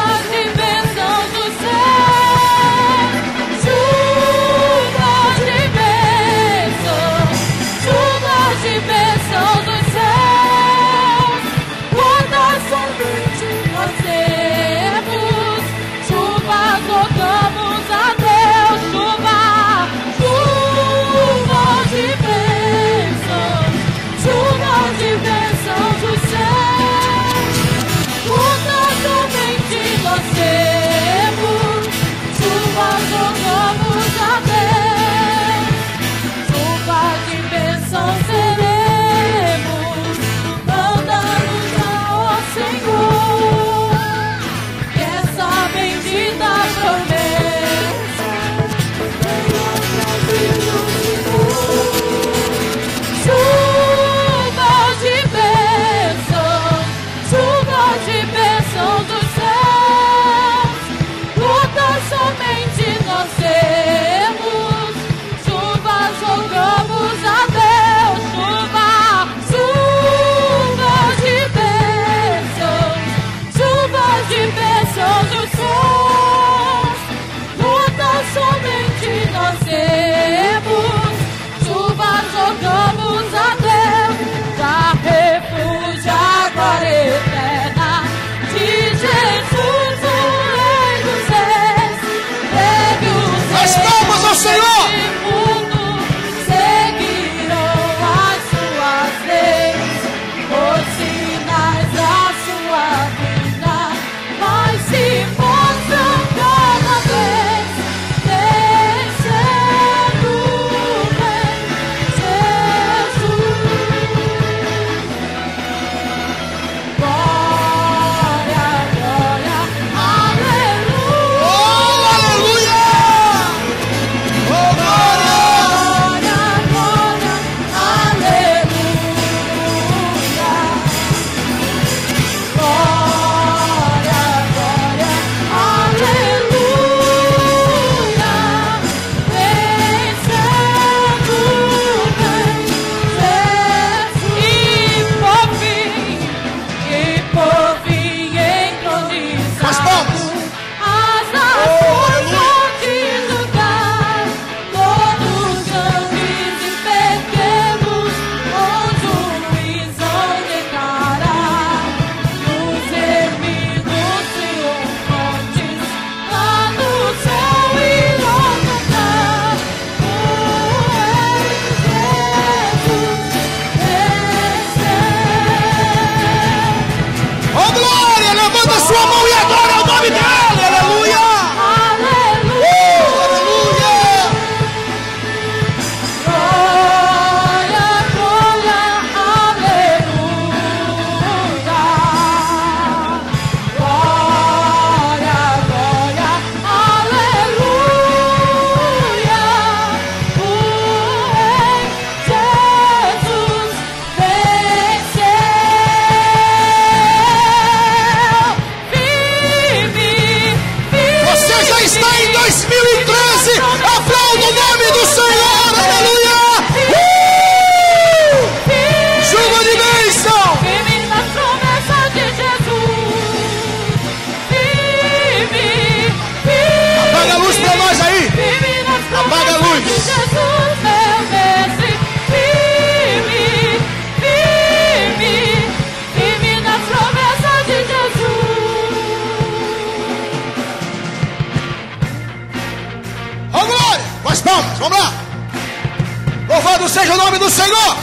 do Senhor.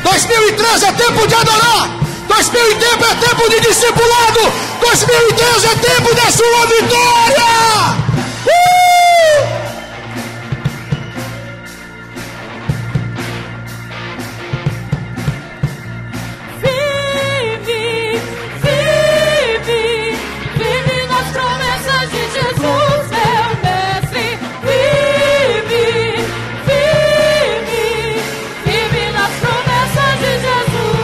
2013 é tempo de adorar. 2013 é tempo de discipulado. 2013 é tempo da sua vitória.
Vive nas promessas de Jesus, meu mestre. Vive nas promessas de Jesus.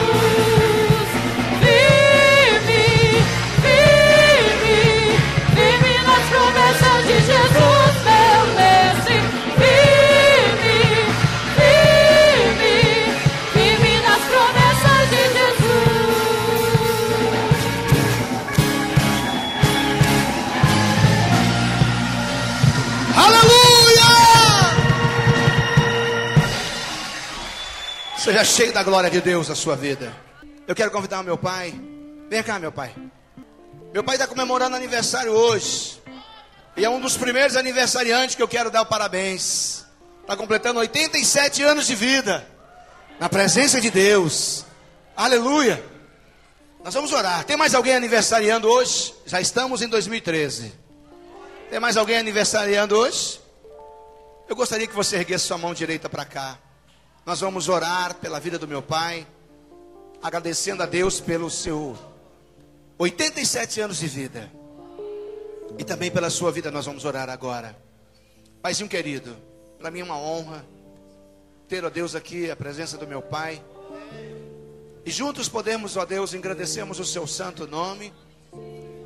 Vive nas promessas de Jesus, meu mestre. Vive nas promessas de Jesus.
Aleluia! Seja cheio da glória de Deus na sua vida. Eu quero convidar o meu pai. Vem cá, meu pai. Meu pai está comemorando aniversário hoje. E é um dos primeiros aniversariantes que eu quero dar o parabéns. Está completando 87 anos de vida. Na presença de Deus. Aleluia. Nós vamos orar. Tem mais alguém aniversariando hoje? Já estamos em 2013. Tem mais alguém aniversariando hoje? Eu gostaria que você erguesse sua mão direita para cá. Nós vamos orar pela vida do meu pai, agradecendo a Deus pelo seu 87 anos de vida. E também pela sua vida nós vamos orar agora. Paizinho querido, para mim é uma honra ter, ó Deus, aqui a presença do meu pai. E juntos podemos, ó Deus, engrandecermos o seu santo nome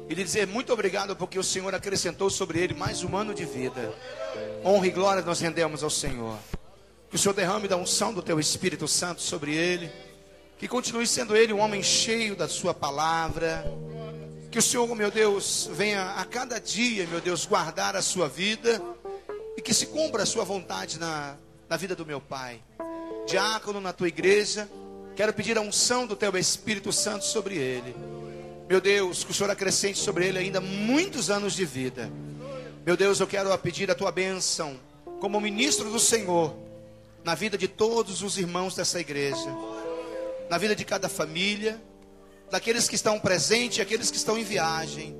e lhe dizer muito obrigado porque o Senhor acrescentou sobre ele mais um ano de vida. Honra e glória nós rendemos ao Senhor. Que o Senhor derrame da unção do teu Espírito Santo sobre ele. Que continue sendo ele um homem cheio da sua palavra. Que o Senhor, meu Deus, venha a cada dia, meu Deus, guardar a sua vida. E que se cumpra a sua vontade na vida do meu pai. Diácono na tua igreja, quero pedir a unção do teu Espírito Santo sobre ele. Meu Deus, que o Senhor acrescente sobre ele ainda muitos anos de vida. Meu Deus, eu quero pedir a tua bênção como ministro do Senhor na vida de todos os irmãos dessa igreja, na vida de cada família, daqueles que estão presentes e aqueles que estão em viagem.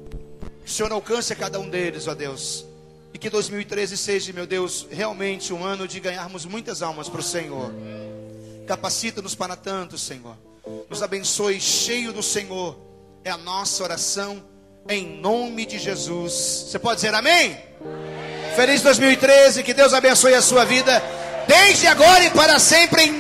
Que o Senhor alcance a cada um deles, ó Deus. E que 2013 seja, meu Deus, realmente um ano de ganharmos muitas almas para o Senhor. Capacita-nos para tanto, Senhor. Nos abençoe cheio do Senhor. É a nossa oração em nome de Jesus. Você pode dizer amém? Feliz 2013, que Deus abençoe a sua vida desde agora e para sempre em